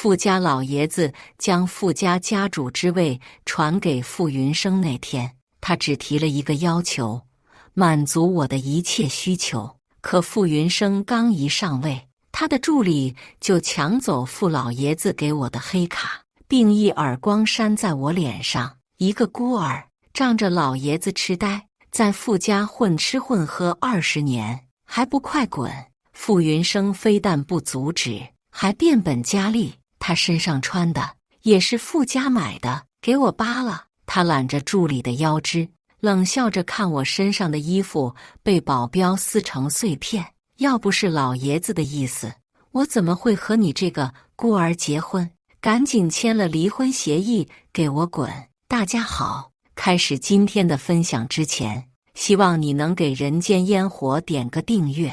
傅家老爷子将傅家家主之位传给傅云生那天，他只提了一个要求，满足我的一切需求。可傅云生刚一上位，他的助理就抢走傅老爷子给我的黑卡，并一耳光扇在我脸上。一个孤儿，仗着老爷子痴呆，在傅家混吃混喝20年，还不快滚！傅云生非但不阻止，还变本加厉。他身上穿的也是傅家买的，给我扒了。他揽着助理的腰肢，冷笑着看我身上的衣服被保镖撕成碎片。要不是老爷子的意思，我怎么会和你这个孤儿结婚？赶紧签了离婚协议，给我滚！大家好，开始今天的分享之前，希望你能给人间烟火点个订阅，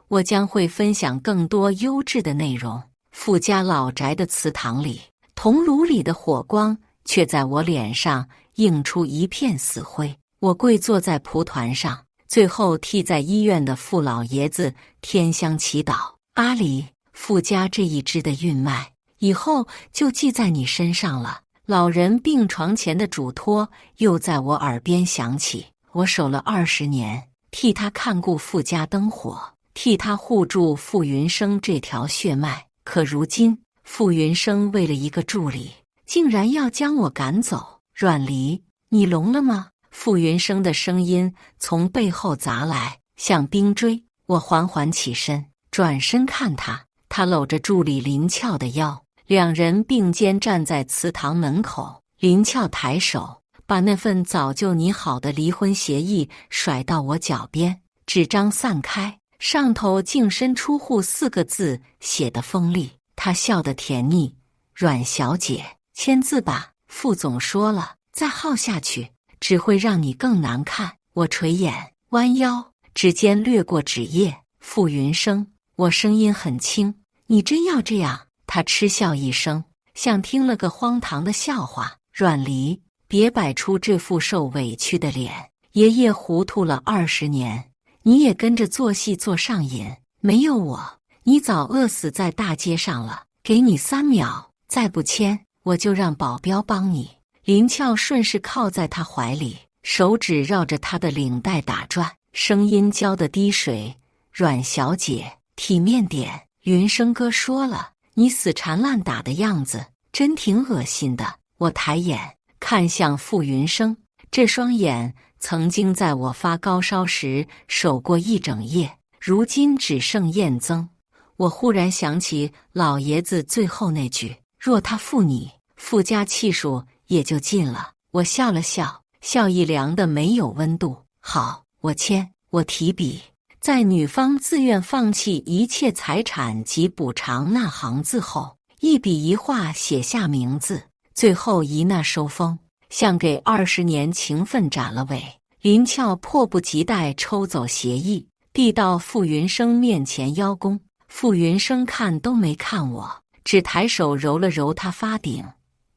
我将会分享更多优质的内容。傅家老宅的祠堂里，铜炉里的火光却在我脸上映出一片死灰。我跪坐在蒲团上，最后替在医院的傅老爷子天香祈祷。阿离，傅家这一支的运脉，以后就记在你身上了。老人病床前的嘱托又在我耳边响起。我守了20年，替他看顾傅家灯火，替他护住傅云生这条血脉。可如今，傅云生为了一个助理，竟然要将我赶走。阮离，你聋了吗？傅云生的声音从背后砸来，像冰锥。我缓缓起身，转身看他，他搂着助理林俏的腰，两人并肩站在祠堂门口。林俏抬手，把那份早就拟好的离婚协议甩到我脚边，纸张散开。上头净身出户4个字写得锋利，他笑得甜腻。阮小姐，签字吧，傅总说了，再耗下去只会让你更难看。我垂眼弯腰，指尖掠过纸页。傅云生，我声音很轻，你真要这样？他嗤笑一声，像听了个荒唐的笑话。阮离，别摆出这副受委屈的脸，爷爷糊涂了20年。你也跟着做戏做上瘾，没有我，你早饿死在大街上了。给你3秒，再不签，我就让保镖帮你。林俏顺势靠在他怀里，手指绕着他的领带打转，声音娇得滴水。阮小姐，体面点。云生哥说了，你死缠烂打的样子真挺恶心的。我抬眼看向傅云生，这双眼曾经在我发高烧时守过一整夜，如今只剩厌憎。我忽然想起老爷子最后那句，若他负你，傅家气数也就尽了。我笑了笑，笑意凉得没有温度。好，我签。我提笔，在女方自愿放弃一切财产及补偿那行字后，一笔一画写下名字，最后一捺收封，像给20年情分斩了尾。林俏迫不及待抽走协议，递到傅云生面前邀功。傅云生看都没看我，只抬手揉了揉他发顶。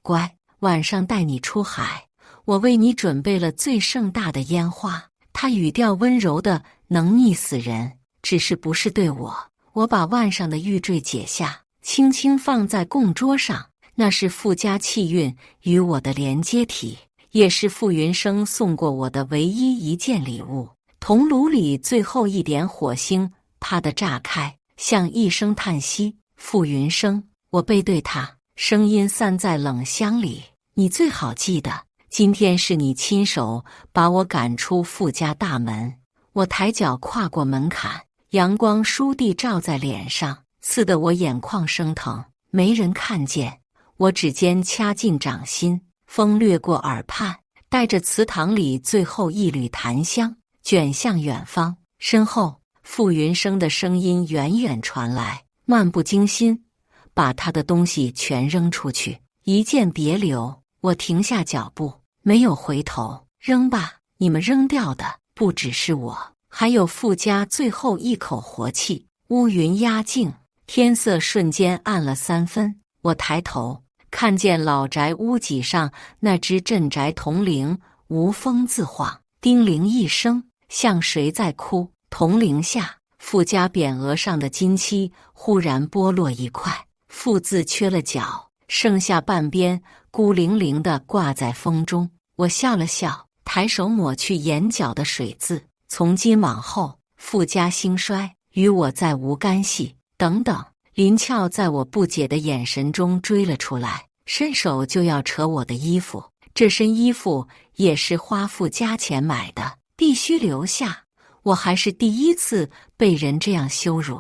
乖，晚上带你出海，我为你准备了最盛大的烟花。他语调温柔的能溺死人，只是不是对我。我把腕上的玉坠解下，轻轻放在供桌上，那是傅家气运与我的连接体，也是傅云生送过我的唯一一件礼物。铜炉里最后一点火星啪地炸开，像一声叹息。傅云生，我背对他，声音散在冷香里。你最好记得，今天是你亲手把我赶出傅家大门。我抬脚跨过门槛，阳光倏地照在脸上，刺得我眼眶生疼。没人看见，我指尖掐进掌心，风掠过耳畔，带着祠堂里最后一缕檀香，卷向远方。身后，傅云生的声音远远传来，漫不经心，把他的东西全扔出去，一件别留。我停下脚步，没有回头。扔吧，你们扔掉的不只是我，还有傅家最后一口活气。乌云压境，天色瞬间暗了3分。我抬头，看见老宅屋脊上那只镇宅铜铃无风自晃，叮铃一声，像谁在哭。铜铃下，傅家匾额上的金漆忽然剥落一块，腹字缺了角，剩下半边孤零零地挂在风中。我笑了笑，抬手抹去眼角的水渍。从今往后，富家兴衰与我再无干系。等等！林俏在我不解的眼神中追了出来，伸手就要扯我的衣服。这身衣服也是花富家钱买的，必须留下。我还是第一次被人这样羞辱。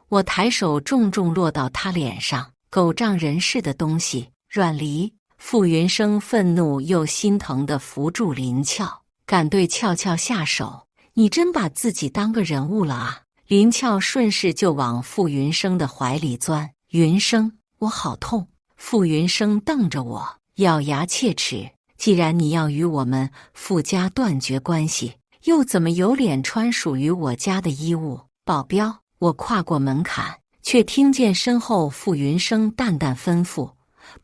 我抬手重重落到他脸上，狗仗人势的东西，阮离！傅云生愤怒又心疼地扶住林俏，敢对俏俏下手，你真把自己当个人物了啊！林俏顺势就往傅云生的怀里钻。云生，我好痛！傅云生瞪着我，咬牙切齿，既然你要与我们傅家断绝关系，又怎么有脸穿属于我家的衣物？保镖！我跨过门槛，却听见身后傅云生淡淡吩咐，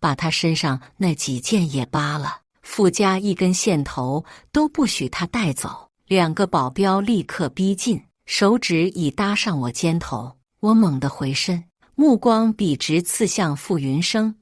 把他身上那几件也扒了，傅家一根线头都不许他带走。2个保镖立刻逼近，手指已搭上我肩头。我猛地回身，目光笔直刺向傅云生，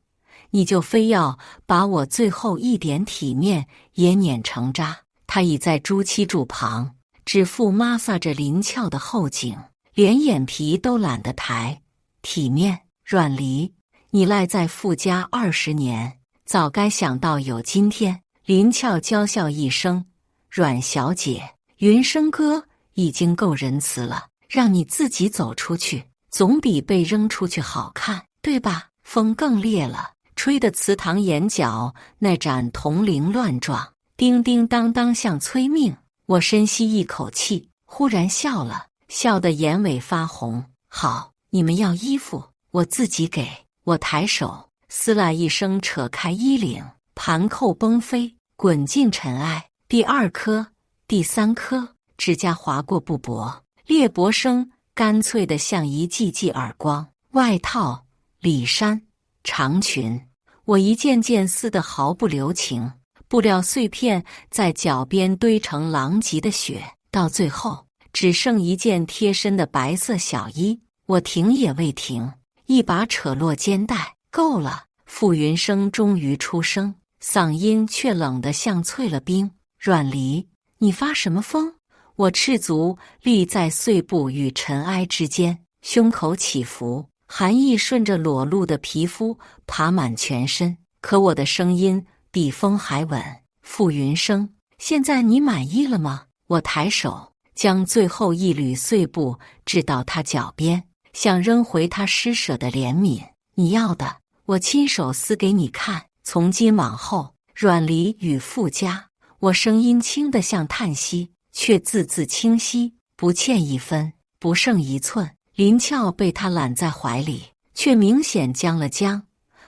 你就非要把我最后一点体面也碾成渣？他倚在朱漆柱旁，指腹摩挲着林俏的后颈，连眼皮都懒得抬。体面？阮离，你赖在傅家20年，早该想到有今天。林俏娇笑一声，阮小姐，云生哥已经够仁慈了，让你自己走出去，总比被扔出去好看，对吧？风更烈了，吹得祠堂眼角那盏铜铃乱撞，叮叮当当像催命。我深吸一口气，忽然笑了，笑得眼尾发红。好，你们要衣服，我自己给。我抬手，撕啦一声扯开衣领，盘扣崩飞，滚进尘埃。第2颗，第3颗，指甲划过布帛，裂帛声干脆的像一记记耳光。外套、里衫、长裙，我一件件撕得毫不留情，布料碎片在脚边堆成狼藉的雪，到最后只剩一件贴身的白色小衣。我停也未停，一把扯落肩带。够了！傅云生终于出声，嗓音却冷得像淬了冰。阮离，你发什么疯？我赤足立在碎布与尘埃之间，胸口起伏，寒意顺着裸露的皮肤爬满全身。可我的声音比风还稳。傅云生，现在你满意了吗？我抬手将最后一缕碎布掷到他脚边，想扔回他施舍的怜悯。你要的，我亲手撕给你看。从今往后，阮离与傅家。我声音轻得像叹息，却字字清晰，不欠一分，不剩一寸。林俏被他揽在怀里，却明显僵了僵。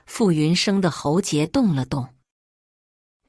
傅云生的喉结动了动，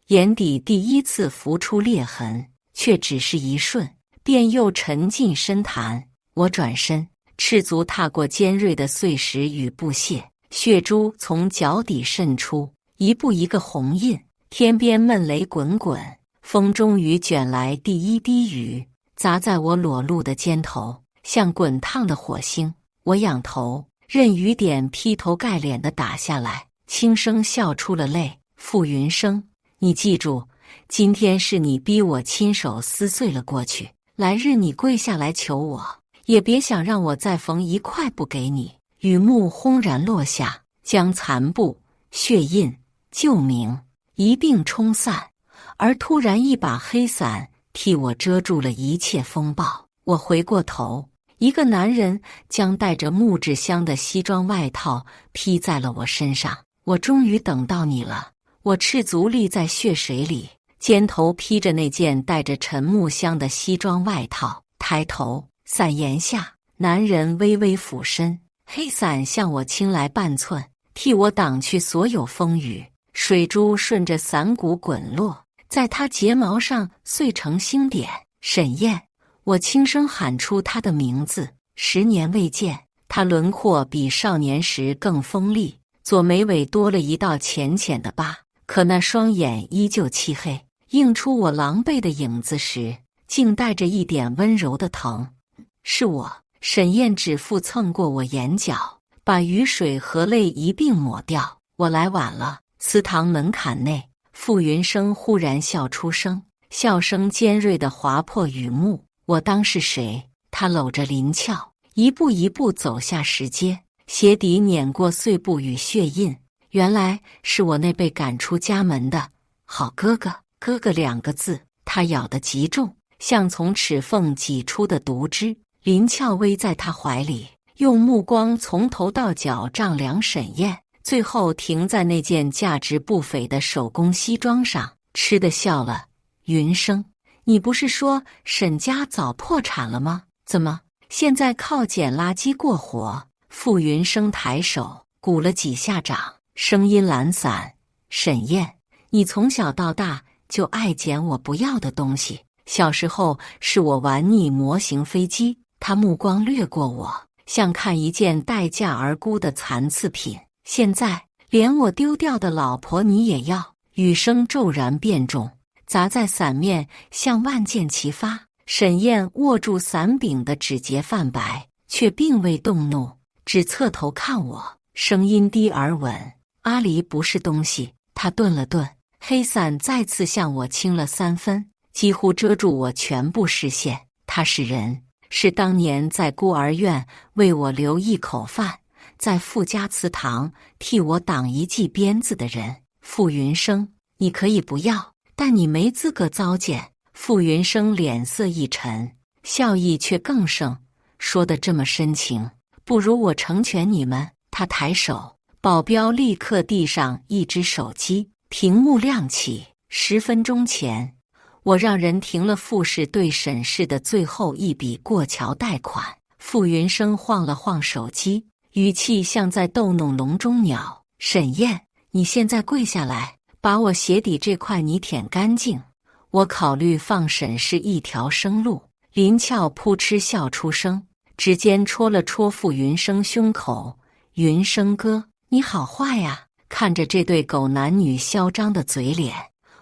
眼底第一次浮出裂痕，却只是一瞬，便又沉进深潭。我转身，赤足踏过尖锐的碎石与布屑，血珠从脚底渗出，一步一个红印。天边闷雷滚滚，风终于卷来第一滴雨，砸在我裸露的肩头，像滚烫的火星。我仰头，任雨点劈头盖脸地打下来，轻声笑出了泪。傅云生，你记住，今天是你逼我亲手撕碎了过去，来日你跪下来求我，也别想让我再缝一块布给你。雨幕轰然落下，将残布、血印、旧名一并冲散，而突然一把黑伞替我遮住了一切风暴。我回过头，一个男人将带着木质香的西装外套披在了我身上。我终于等到你了。我赤足立在血水里，肩头披着那件带着沉木香的西装外套，抬头，伞檐下，男人微微俯身，黑伞向我倾来半寸，替我挡去所有风雨。水珠顺着伞骨滚落，在他睫毛上碎成星点。沈燕，我轻声喊出他的名字。10年未见，他轮廓比少年时更锋利，左眉尾多了一道浅浅的疤，可那双眼依旧漆黑，映出我狼狈的影子时，竟带着一点温柔的疼。是我。沈燕指腹蹭过我眼角，把雨水和泪一并抹掉。我来晚了。祠堂门槛内，傅云生忽然笑出声，笑声尖锐地划破雨幕。我当是谁？他搂着林俏，一步一步走下石阶，鞋底碾过碎布与血印。原来是我那被赶出家门的好哥哥。哥哥2个字，他咬得极重，像从齿缝挤出的毒汁。林俏偎在他怀里，用目光从头到脚丈量沈燕，最后停在那件价值不菲的手工西装上，吃得笑了。云生，你不是说沈家早破产了吗？怎么现在靠捡垃圾过活？傅云生抬手鼓了几下掌，声音懒散。沈燕，你从小到大就爱捡我不要的东西。小时候是我玩腻模型飞机，他目光掠过我，像看一件待价而沽的残次品。现在连我丢掉的老婆你也要？雨声骤然变重，砸在伞面像万箭齐发。沈燕握住伞柄的指节泛白，却并未动怒，只侧头看我，声音低而稳。阿离不是东西。他顿了顿，黑伞再次向我倾了3分，几乎遮住我全部视线。他是人，是当年在孤儿院为我留一口饭，在傅家祠堂替我挡一记鞭子的人。傅云生，你可以不要，但你没资格糟践。傅云生脸色一沉，笑意却更盛，说得这么深情，不如我成全你们。他抬手，保镖立刻递上一只手机，屏幕亮起。10分钟前，我让人停了傅氏对沈氏的最后一笔过桥贷款。傅云生晃了晃手机，语气像在逗弄笼中鸟。沈燕，你现在跪下来，把我鞋底这块泥舔干净。我考虑放沈氏一条生路。林俏扑哧笑出声，指尖戳了戳傅云生胸口。云生哥，你好坏呀！看着这对狗男女嚣张的嘴脸，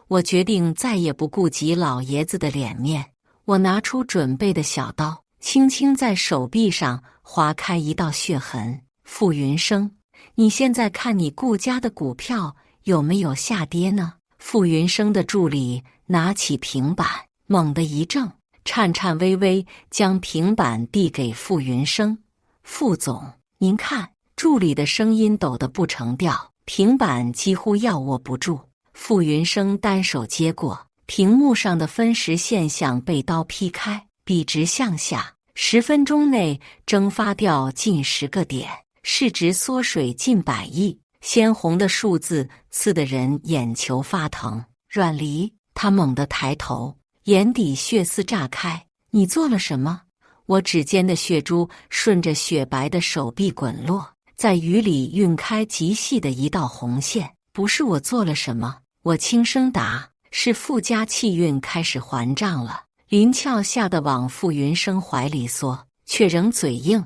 我决定再也不顾及老爷子的脸面。我拿出准备的小刀，轻轻在手臂上划开一道血痕。傅云生，你现在看你顾家的股票有没有下跌呢？傅云生的助理拿起平板，猛地一怔，颤颤巍巍将平板递给傅云生。傅总，您看。助理的声音抖得不成调，平板几乎要握不住。傅云生单手接过，屏幕上的分时线像被刀劈开，笔直向下。10分钟内蒸发掉近10个点，市值缩水近100亿。鲜红的数字刺得人眼球发疼。阮离，他猛地抬头，眼底血丝炸开。你做了什么？我指尖的血珠顺着雪白的手臂滚落，在雨里晕开极细的一道红线。不是我做了什么，我轻声答，是傅家气运开始还账了。林俏吓得往傅云生怀里缩，却仍嘴硬。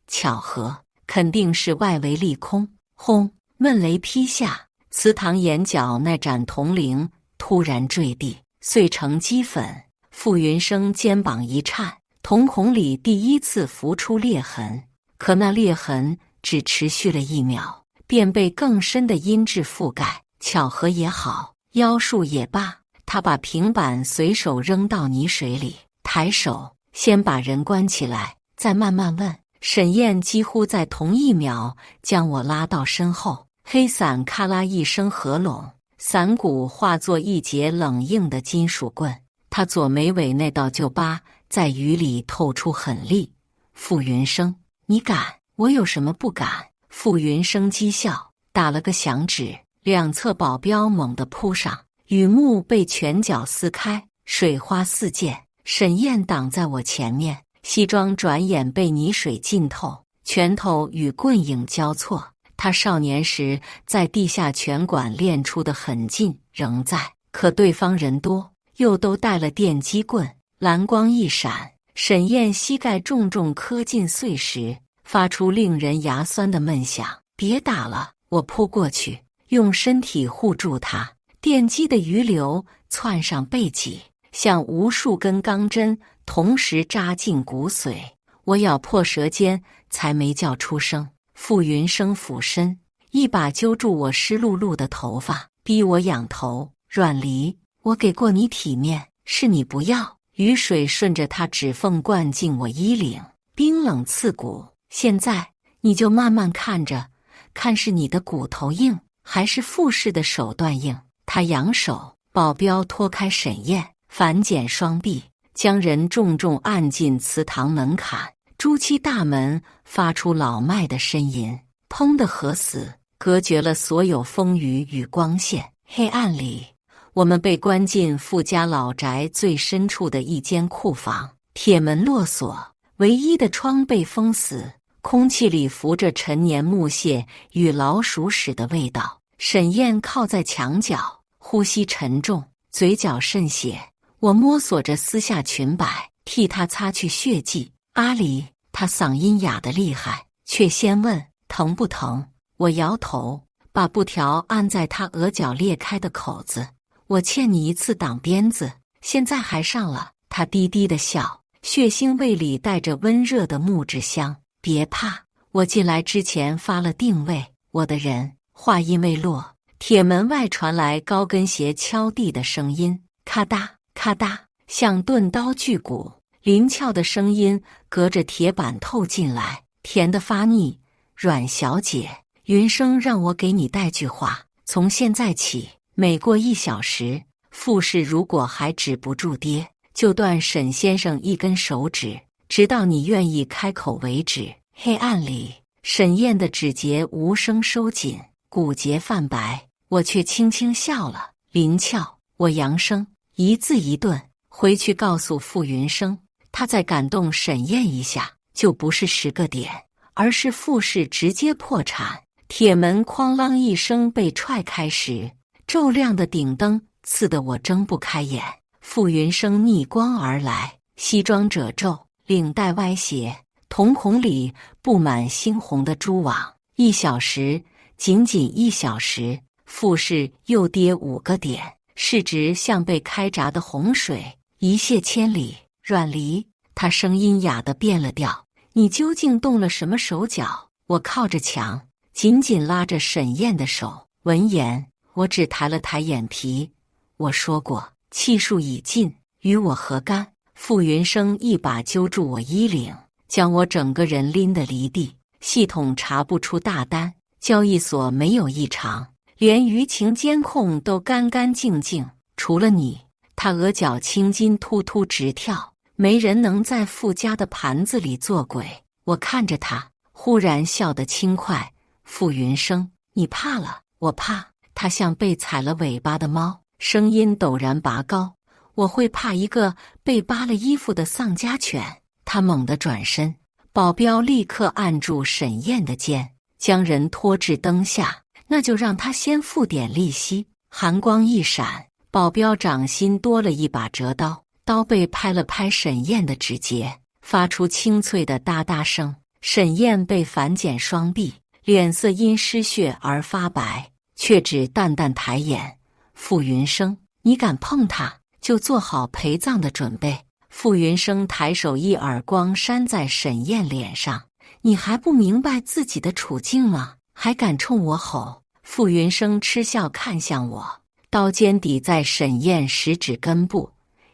巧合，肯定是外围利空。轰！闷雷劈下，祠堂眼角那盏铜铃突然坠地，碎成齑粉。傅云生肩膀一颤，瞳孔里第一次浮出裂痕，可那裂痕只持续了1秒，便被更深的阴质覆盖。巧合也好，妖术也罢，他把平板随手扔到泥水里，抬手先把人关起来，再慢慢问。沈燕几乎在同一秒将我拉到身后，黑伞咔啦一声合拢，伞骨化作一截冷硬的金属棍。他左眉尾那道旧疤在雨里透出狠厉。傅云生，你敢？我有什么不敢？傅云生讥笑，打了个响指，两侧保镖猛地扑上，雨幕被拳脚撕开，水花四溅。沈燕挡在我前面，西装转眼被泥水浸透，拳头与棍影交错。他少年时在地下拳馆练出的狠劲仍在，可对方人多，又都带了电击棍。蓝光一闪，沈燕膝盖重重磕进碎石，发出令人牙酸的闷响。别打了！我扑过去，用身体护住他。电击的余流窜上背脊，像无数根钢针同时扎进骨髓。我咬破舌尖，才没叫出声。傅云生俯身，一把揪住我湿漉漉的头发，逼我仰头。阮离，我给过你体面，是你不要。雨水顺着他指缝灌进我衣领，冰冷刺骨。现在你就慢慢看着，看是你的骨头硬，还是傅氏的手段硬。他扬手，保镖拖开沈燕，反剪双臂，将人重重按进祠堂门槛。朱漆大门发出老迈的呻吟，砰的合死，隔绝了所有风雨与光线。黑暗里，我们被关进傅家老宅最深处的一间库房，铁门落锁，唯一的窗被封死，空气里浮着陈年木屑与老鼠屎的味道。沈燕靠在墙角，呼吸沉重，嘴角渗血。我摸索着撕下裙摆，替她擦去血迹。阿离，她嗓音哑得厉害，却先问疼不疼。我摇头，把布条按在她额角裂开的口子。我欠你一次挡鞭子，现在还上了。她低低的笑，血腥味里带着温热的木质香。别怕，我进来之前发了定位，我的人。话音未落，铁门外传来高跟鞋敲地的声音，咔嗒咔嗒，像钝刀锯骨。灵巧的声音隔着铁板透进来，甜得发腻。阮小姐，云生让我给你带句话，从现在起，每过1小时，傅氏如果还止不住跌，就断沈先生一根手指，直到你愿意开口为止。黑暗里，沈燕的指节无声收紧，骨节泛白，我却轻轻笑了。林俏，我扬声，一字一顿，回去告诉傅云生，他再感动沈燕一下，就不是10个点，而是傅氏直接破产。铁门哐啷一声被踹开时，骤亮的顶灯刺得我睁不开眼。傅云生逆光而来，西装褶皱，领带歪斜，瞳孔里布满猩红的蛛网。1小时，仅仅1小时，傅氏又跌5个点，市值像被开闸的洪水，一泻千里。阮离，他声音哑得变了调，你究竟动了什么手脚？我靠着墙，紧紧拉着沈燕的手。闻言，我只抬了抬眼皮。我说过，气数已尽，与我何干？傅云生一把揪住我衣领，将我整个人拎得离地。系统查不出大单，交易所没有异常，连舆情监控都干干净净，除了你。他额角青筋突突直跳，没人能在傅家的盘子里做鬼。我看着他，忽然笑得轻快。傅云生，你怕了？我怕。他像被踩了尾巴的猫，声音陡然拔高。我会怕一个被扒了衣服的丧家犬？他猛地转身，保镖立刻按住沈燕的肩，将人拖至灯下。那就让他先付点利息。寒光一闪，保镖掌心多了一把折刀，刀背拍了拍沈燕的指节，发出清脆的哒哒声。沈燕被反剪双臂，脸色因失血而发白，却只淡淡抬眼。傅云生，你敢碰他，就做好陪葬的准备。傅云生抬手一耳光扇在沈燕脸上，你还不明白自己的处境吗？还敢冲我吼？傅云生嗤笑看向我，刀尖抵在沈燕食指根部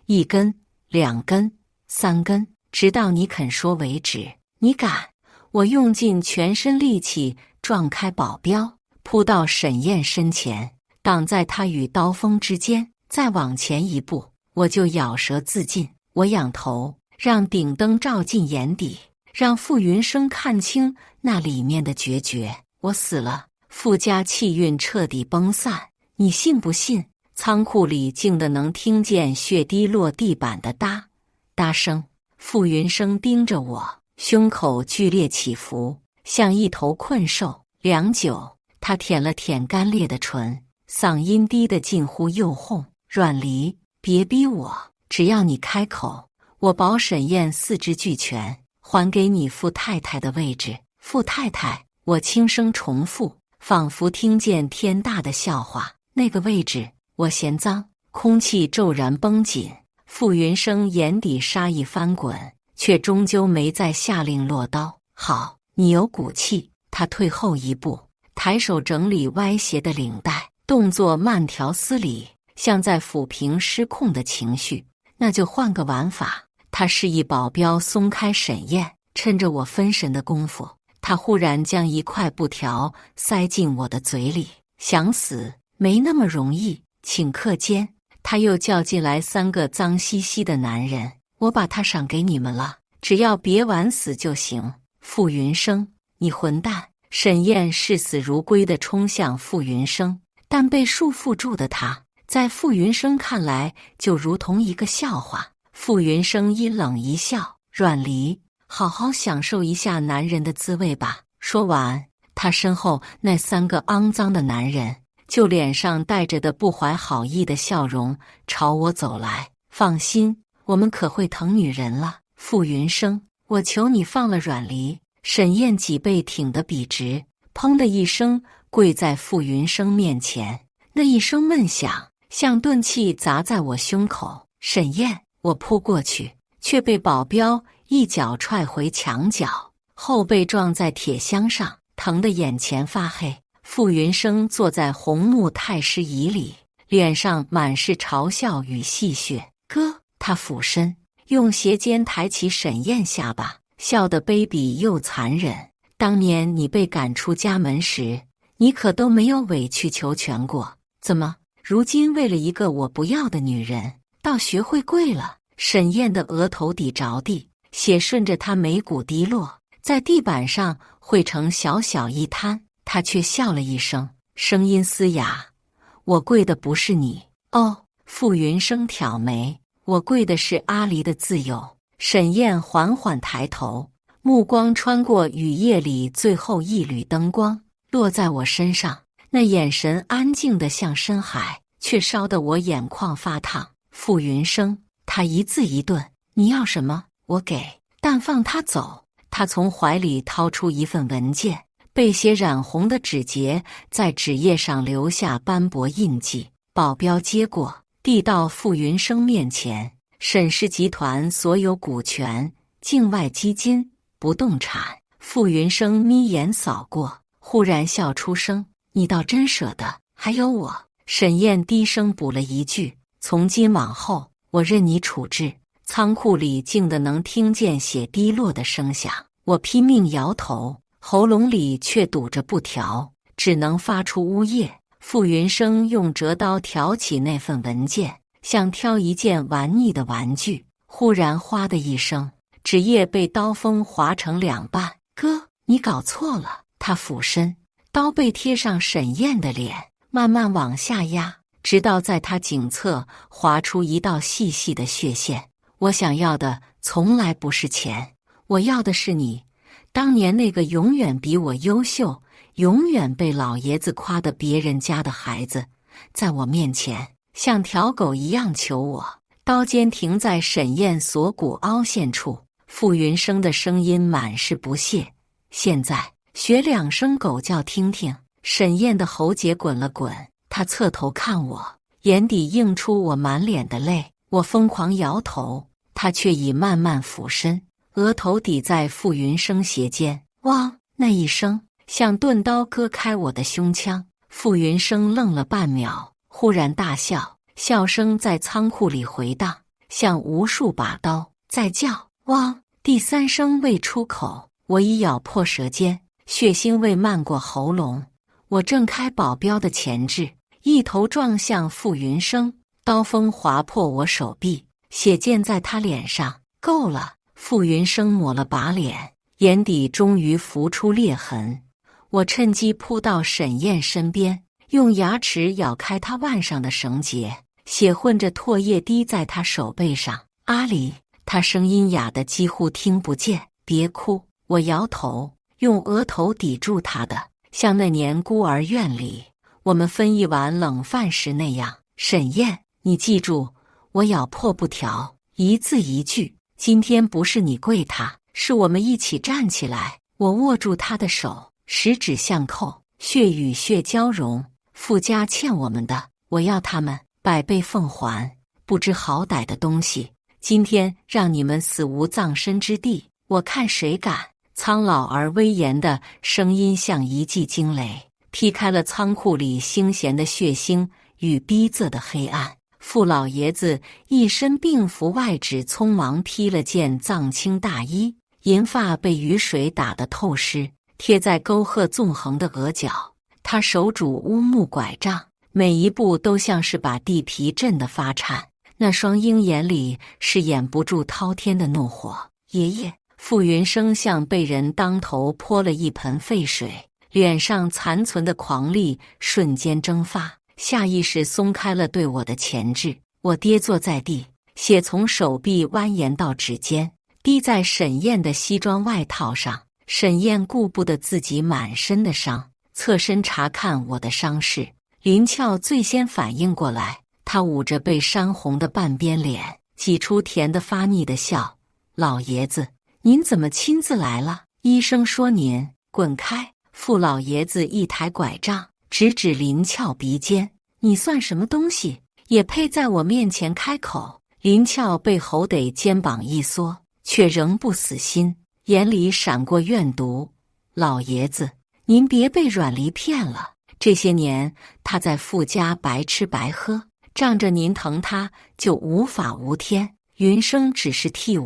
，1根、2根、3根，直到你肯说为止。你敢？我用尽全身力气撞开保镖，扑到沈燕身前，挡在他与刀锋之间。再往前一步，我就咬舌自尽。我仰头，让顶灯照进眼底，让傅云生看清那里面的决绝。我死了，傅家气运彻底崩散。你信不信？仓库里静得能听见血滴落地板的哒哒声。傅云生盯着我，胸口剧烈起伏，像一头困兽。良久，他舔了舔干裂的唇，嗓音低得近乎诱哄：阮离，别逼我，只要你开口，我保沈燕4肢俱全，还给你傅太太的位置。傅太太，我轻声重复，仿佛听见天大的笑话。那个位置，我嫌脏。空气骤然绷紧，傅云生眼底杀意翻滚，却终究没再下令落刀。好，你有骨气，他退后一步，抬手整理歪斜的领带，动作慢条斯理，像在抚平失控的情绪。那就换个玩法。他示意保镖松开沈燕，趁着我分神的功夫，他忽然将一块布条塞进我的嘴里。想死没那么容易，顷刻间他又叫进来3个脏兮兮的男人，我把他赏给你们了，只要别晚死就行。傅云生，你混蛋！沈燕视死如归地冲向傅云生，但被束缚住的他，在傅云生看来就如同一个笑话。傅云生阴冷一笑，阮离，好好享受一下男人的滋味吧。说完，他身后那3个肮脏的男人就脸上带着的不怀好意的笑容朝我走来。放心，我们可会疼女人了。傅云生，我求你放了阮离。沈燕脊背挺得笔直，砰的一声跪在傅云生面前，那一声闷响像钝器砸在我胸口。沈燕，我扑过去，却被保镖一脚踹回墙角，后背撞在铁箱上，疼得眼前发黑。傅云生坐在红木太师椅里，脸上满是嘲笑与戏谑。哥，他俯身用鞋尖抬起沈燕下巴，笑得卑鄙又残忍。当年你被赶出家门时，你可都没有委曲求全过，怎么如今为了一个我不要的女人，倒学会跪了？沈燕的额头底着地，血顺着她眉骨滴落，在地板上汇成小小一滩。她却笑了一声，声音嘶哑：我跪的不是你。哦，傅云生挑眉，我跪的是阿离的自由。沈燕缓缓抬头，目光穿过雨夜里最后一缕灯光，落在我身上，那眼神安静得像深海，却烧得我眼眶发烫。傅云生，他一字一顿，你要什么我给，但放他走。他从怀里掏出一份文件，被血染红的指节在纸页上留下斑驳印记。保镖接过，递到傅云生面前。沈氏集团所有股权、境外基金、不动产。傅云生眯眼扫过，忽然笑出声：你倒真舍得，还有我。沈燕低声补了一句：从今往后，我任你处置。仓库里静得能听见血滴落的声响，我拼命摇头，喉咙里却堵着布条，只能发出呜咽。傅云生用折刀挑起那份文件，像挑一件玩腻的玩具，忽然哗的一声，纸页被刀锋划成2半。哥，你搞错了。他俯身，刀背贴上沈燕的脸，慢慢往下压，直到在他颈侧划出一道细细的血线。我想要的从来不是钱，我要的是你，当年那个永远比我优秀，永远被老爷子夸的别人家的孩子，在我面前像条狗一样求我。刀尖停在沈燕锁骨凹陷处，傅云生的声音满是不屑：现在学2声狗叫听听。沈燕的喉结滚了滚，她侧头看我，眼底映出我满脸的泪。我疯狂摇头，他却已慢慢俯身，额头抵在傅云生鞋尖。汪！那一声像钝刀割开我的胸腔。傅云生愣了半秒，忽然大笑，笑声在仓库里回荡，像无数把刀在叫。汪！第3声未出口，我已咬破舌尖，血腥味漫过喉咙。我挣开保镖的钳制，一头撞向傅云生，刀锋划破我手臂，血溅在他脸上。够了！傅云生抹了把脸，眼底终于浮出裂痕。我趁机扑到沈燕身边，用牙齿咬开她腕上的绳结，血混着唾液滴在她手背上。阿离，她声音哑得几乎听不见。别哭！我摇头，用额头抵住她的，像那年孤儿院里我们分一碗冷饭时那样。沈燕，你记住，我咬破布条，一字一句。今天不是你跪他，是我们一起站起来。我握住他的手，十指相扣，血与血交融。傅家欠我们的，我要他们100倍奉还。不知好歹的东西，今天让你们死无葬身之地，我看谁敢！苍老而威严的声音像一记惊雷，劈开了仓库里腥咸的血腥与逼仄的黑暗。傅老爷子一身病服外纸，匆忙披了件藏青大衣，银发被雨水打得透湿，贴在沟壑纵横的额角。他手拄乌木拐杖，每一步都像是把地皮震得发颤。那双鹰眼里是掩不住滔天的怒火。爷爷，傅云生像被人当头泼了一盆沸水，脸上残存的狂戾瞬间蒸发，下意识松开了对我的钳制。我跌坐在地，血从手臂蜿蜒到指尖，滴在沈燕的西装外套上。沈燕顾不得自己满身的伤，侧身查看我的伤势。林俏最先反应过来，她捂着被扇红的半边脸，挤出甜得发腻的笑：“老爷子，您怎么亲自来了？医生说您……滚开！”傅老爷子一抬拐杖，直指林俏鼻尖：“你算什么东西，也配在我面前开口？”林俏被吼得肩膀一缩，却仍不死心，眼里闪过怨毒：“老爷子，您别被阮离骗了。这些年他在傅家白吃白喝，仗着您疼他，就无法无天。云生只是替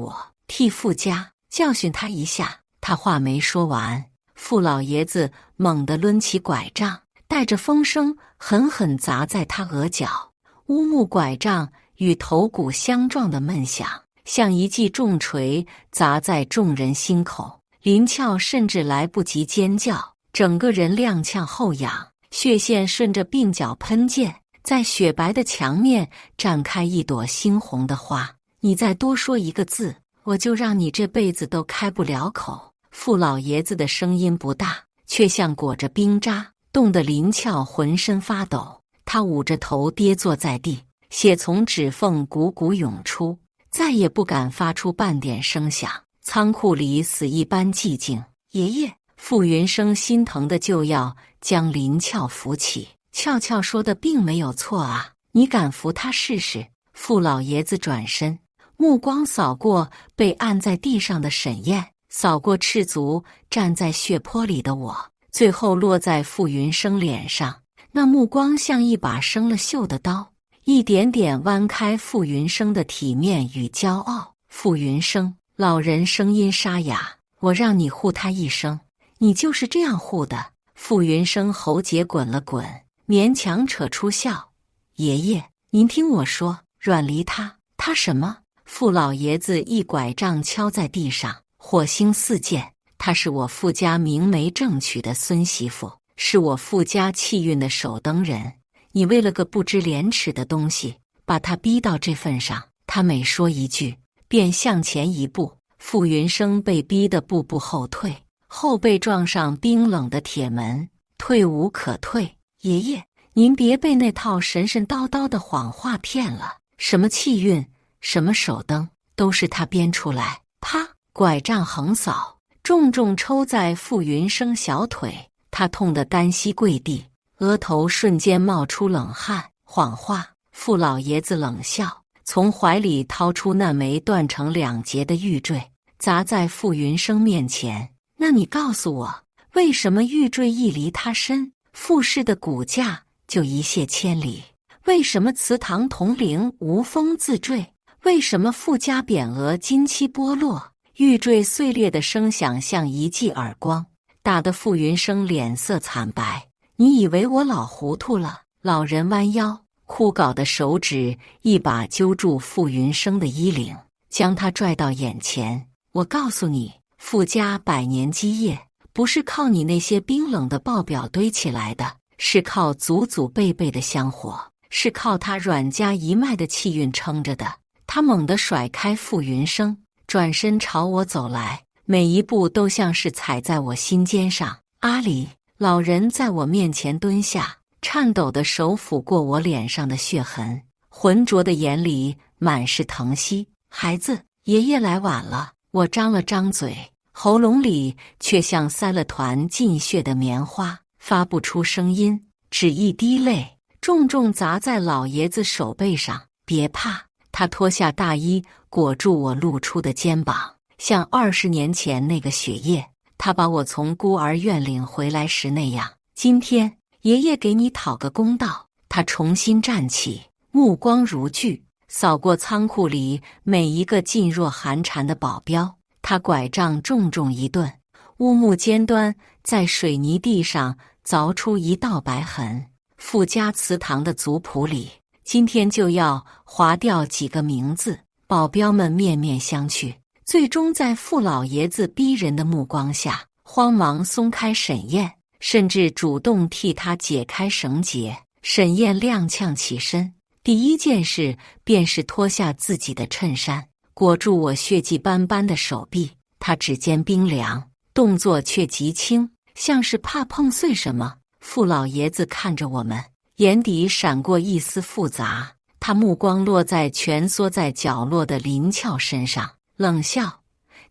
傅家教训他一下。”他话没说完，傅老爷子猛地抡起拐杖，带着风声狠狠砸在他额角。乌木拐杖与头骨相撞的闷响，像一记重锤砸在众人心口。林俏甚至来不及尖叫，整个人踉跄后仰，血线顺着鬓角喷溅，在雪白的墙面绽开一朵猩红的花。你再多说一个字，我就让你这辈子都开不了口。傅老爷子的声音不大，却像裹着冰渣，冻得林俏浑身发抖。他捂着头跌坐在地，血从指缝汩汩涌出，再也不敢发出半点声响。仓库里死一般寂静。爷爷，傅云生心疼的就要将林俏扶起。俏俏说的并没有错啊，你敢扶他试试？傅老爷子转身，目光扫过被按在地上的沈燕，扫过赤足站在血泊里的我，最后落在傅云生脸上。那目光像一把生了锈的刀，一点点剜开傅云生的体面与骄傲。傅云生，老人声音沙哑：“我让你护他一生，你就是这样护的。”傅云生喉结滚了滚，勉强扯出笑：“爷爷，您听我说，阮离他什么？”傅老爷子一拐杖敲在地上，火星四溅：“她是我傅家明媒正娶的孙媳妇，是我傅家气运的守灯人。你为了个不知廉耻的东西，把她逼到这份上。”他每说一句，便向前一步。傅云生被逼得步步后退，后背撞上冰冷的铁门，退无可退。爷爷，您别被那套神神叨叨的谎话骗了，什么气运，什么手灯，都是他编出来。啪！拐杖横扫，重重抽在傅云生小腿，他痛得单膝跪地，额头瞬间冒出冷汗。谎话！傅老爷子冷笑，从怀里掏出那枚断成两截的玉坠，砸在傅云生面前。那你告诉我，为什么玉坠一离他身，傅氏的骨架就一泻千里？为什么祠堂铜铃无风自坠？为什么傅家匾额金漆剥落？玉坠碎裂的声响像一记耳光，打得傅云生脸色惨白。你以为我老糊涂了？老人弯腰，枯槁的手指一把揪住傅云生的衣领，将他拽到眼前。我告诉你，傅家百年基业不是靠你那些冰冷的报表堆起来的，是靠祖祖辈辈的香火，是靠他阮家一脉的气运撑着的。他猛地甩开傅云生，转身朝我走来，每一步都像是踩在我心尖上。阿离，老人在我面前蹲下，颤抖的手抚过我脸上的血痕，浑浊的眼里满是疼惜。孩子，爷爷来晚了。我张了张嘴，喉咙里却像塞了团浸血的棉花，发不出声音，只一滴泪重重砸在老爷子手背上。别怕。他脱下大衣裹住我露出的肩膀，像20年前那个雪夜，他把我从孤儿院领回来时那样。今天爷爷给你讨个公道。他重新站起，目光如炬，扫过仓库里每一个噤若寒蝉的保镖。他拐杖重重一顿，乌木尖端在水泥地上凿出一道白痕。傅家祠堂的族谱里，今天就要划掉几个名字。保镖们面面相觑，最终在傅老爷子逼人的目光下，慌忙松开沈燕，甚至主动替他解开绳结。沈燕踉跄起身，第一件事便是脱下自己的衬衫，裹住我血迹斑斑的手臂。他指尖冰凉，动作却极轻，像是怕碰碎什么。傅老爷子看着我们，眼底闪过一丝复杂，他目光落在蜷缩在角落的林俏身上，冷笑：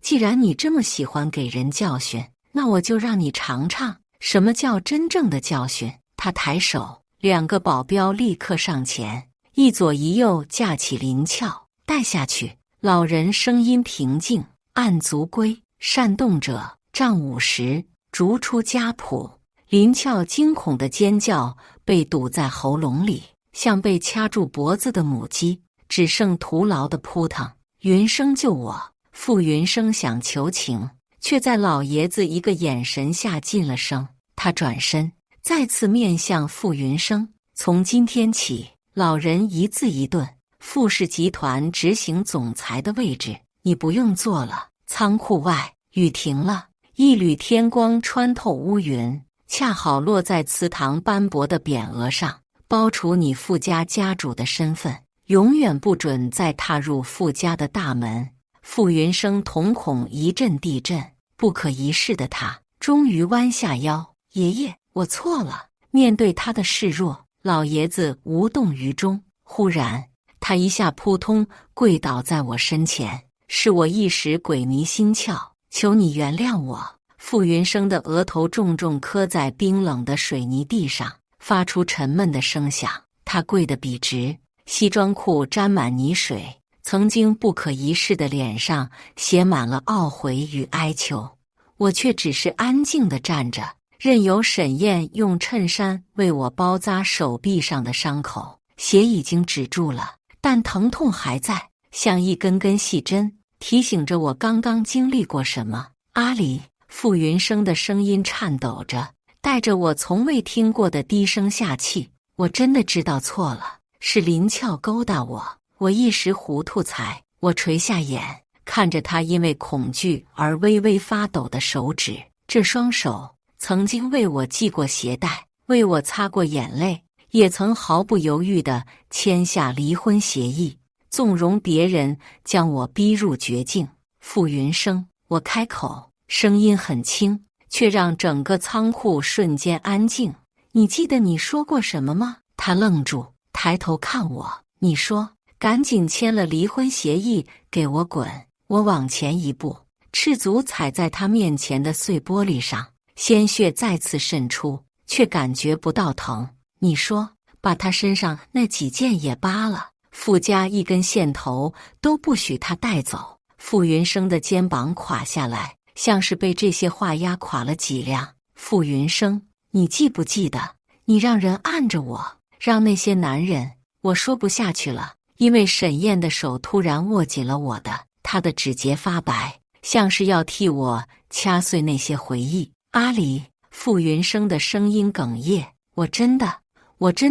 既然你这么喜欢给人教训，那我就让你尝尝什么叫真正的教训。他抬手，2个保镖立刻上前，一左一右架起林俏，带下去。老人声音平静：按族规，擅动者杖50，逐出家谱。林俏惊恐的尖叫被堵在喉咙里，像被掐住脖子的母鸡，只剩徒劳的扑腾。云生救我！傅云生想求情，却在老爷子一个眼神下噤了声。他转身再次面向傅云生，从今天起，老人一字一顿，傅氏集团执行总裁的位置你不用做了。仓库外雨停了，一缕天光穿透乌云，恰好落在祠堂斑驳的匾额上，包除你傅家家主的身份，永远不准再踏入傅家的大门。傅云生瞳孔一阵地震，不可一世的他终于弯下腰：爷爷，我错了。面对他的示弱，老爷子无动于衷。忽然，他一下扑通跪倒在我身前：是我一时鬼迷心窍，求你原谅我。傅云生的额头重重磕在冰冷的水泥地上，发出沉闷的声响。他跪得笔直，西装裤沾满泥水，曾经不可一世的脸上写满了懊悔与哀求。我却只是安静地站着，任由沈燕用衬衫为我包扎手臂上的伤口。血已经止住了，但疼痛还在，像一根根细针，提醒着我刚刚经历过什么。阿离，傅云生的声音颤抖着，带着我从未听过的低声下气。我真的知道错了，是林俏勾搭我，我一时糊涂才……我垂下眼，看着他因为恐惧而微微发抖的手指。这双手曾经为我系过鞋带，为我擦过眼泪，也曾毫不犹豫地签下离婚协议，纵容别人将我逼入绝境。傅云生，我开口，声音很轻，却让整个仓库瞬间安静。你记得你说过什么吗？他愣住，抬头看我。你说，赶紧签了离婚协议，给我滚。我往前一步，赤足踩在他面前的碎玻璃上，鲜血再次渗出，却感觉不到疼。你说，把他身上那几件也扒了，傅家一根线头都不许他带走。傅云生的肩膀垮下来，像是被这些话压垮了脊梁。傅云生，你记不记得，你让人按着我，让那些男人……我说不下去了，因为沈燕的手突然握紧了我的，她的指节发白，像是要替我掐碎那些回忆。阿离，傅云生的声音哽咽，我真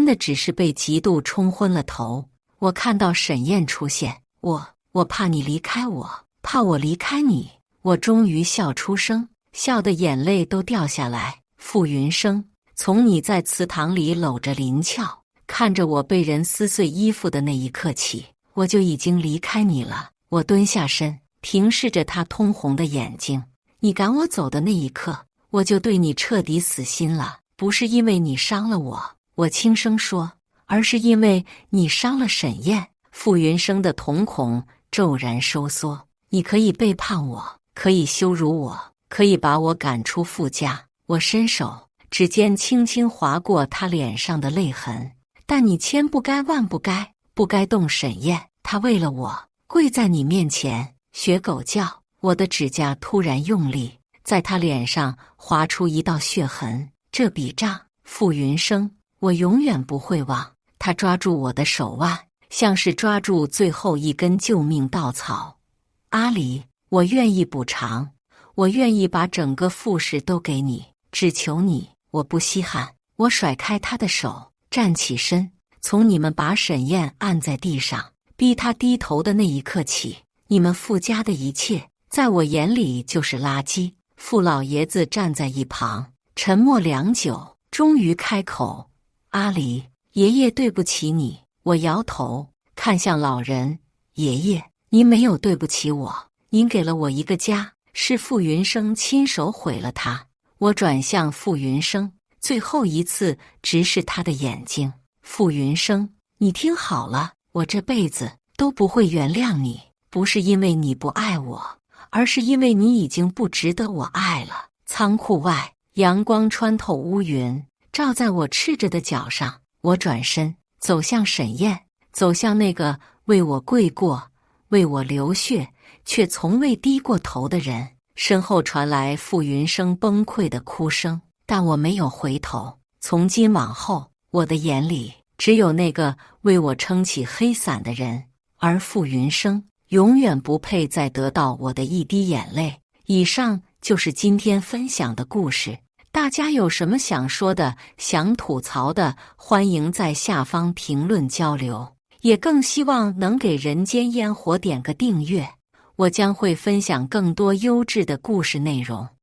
的只是被嫉妒冲昏了头。我看到沈燕出现，我怕你离开我，怕我离开你。我终于笑出声，笑的眼泪都掉下来。傅云生，从你在祠堂里搂着林俏，看着我被人撕碎衣服的那一刻起，我就已经离开你了。我蹲下身，平视着他通红的眼睛。你赶我走的那一刻，我就对你彻底死心了。不是因为你伤了我，我轻声说，而是因为你伤了沈燕。傅云生的瞳孔骤然收缩。你可以背叛我，可以羞辱我，可以把我赶出傅家。我伸手，指尖轻轻划过他脸上的泪痕。但你千不该万不该，不该动沈燕。她为了我跪在你面前学狗叫。我的指甲突然用力，在他脸上划出一道血痕。这笔账，傅云生，我永远不会忘。他抓住我的手腕，像是抓住最后一根救命稻草。阿离，我愿意补偿，我愿意把整个傅氏都给你，只求你，我不稀罕。我甩开他的手，站起身，从你们把沈燕按在地上，逼他低头的那一刻起，你们傅家的一切，在我眼里就是垃圾。傅老爷子站在一旁，沉默良久，终于开口：阿离，爷爷对不起你。我摇头，看向老人：爷爷，您没有对不起我，您给了我一个家，是傅云生亲手毁了它。我转向傅云生，最后一次直视他的眼睛。傅云生，你听好了，我这辈子都不会原谅你，不是因为你不爱我，而是因为你已经不值得我爱了。仓库外，阳光穿透乌云，照在我赤着的脚上。我转身走向沈燕，走向那个为我跪过、为我流血却从未低过头的人。身后传来傅云生崩溃的哭声，但我没有回头。从今往后，我的眼里只有那个为我撑起黑伞的人，而傅云生永远不配再得到我的一滴眼泪。以上就是今天分享的故事，大家有什么想说的、想吐槽的，欢迎在下方评论交流，也更希望能给人间烟火点个订阅，我将会分享更多优质的故事内容。